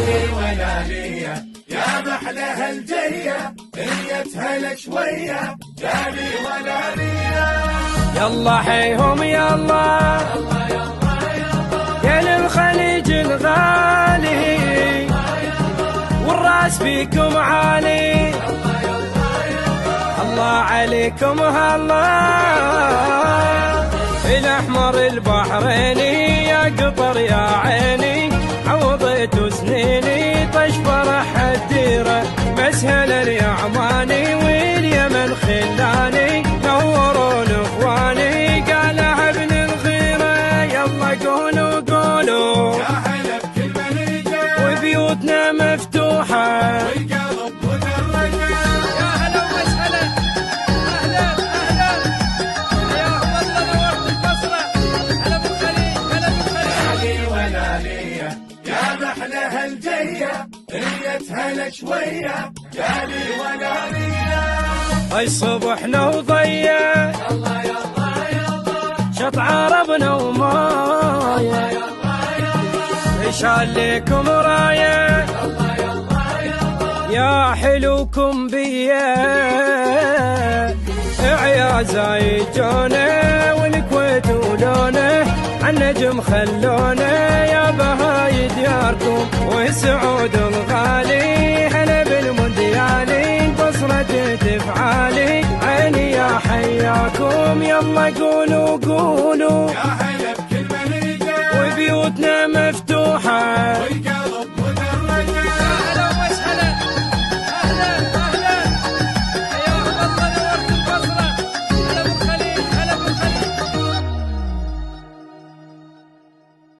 لي ولا ليا يا محلى الجية نيتها لك شوية يا لي ولا ليا. يلا حيهم يلا يا للخليج الغالي والراس فيكم عالي الله عليكم هلا. الأحمر البحريني يا قطر يا عيني عوضيت سنيني طش فرح الديرة مسهل يا عماني واليمن خلاني نورون اخواني قالها ابن الغيرة. يلا قولوا قولوا يا هلا بكل مليجة وبيوتنا مفتوحة والقلب مدرجة. يا هلا وسهلا اهلا اهلا يا والله نورت البصرة. هلا بالخليج هلا بالخليج. لي ولا ليا يا محلى الجية نيتها لك شوية يا لي ولا ليا. اي صبحنا وضيع يلا يلا يلا شط عربنا ومايا ايش عليكم راية يلا يلا يلا يا حلوكم بيا عيازا يجونا والكويت ولونه عالنجم خلونا يا بهاي دياركم والسعود الغالي هلا بالمونديالي بصرة تفعالي عيني يا حياكم. يلا قولوا قولوا يا هلا بكل مليجة وبيوتنا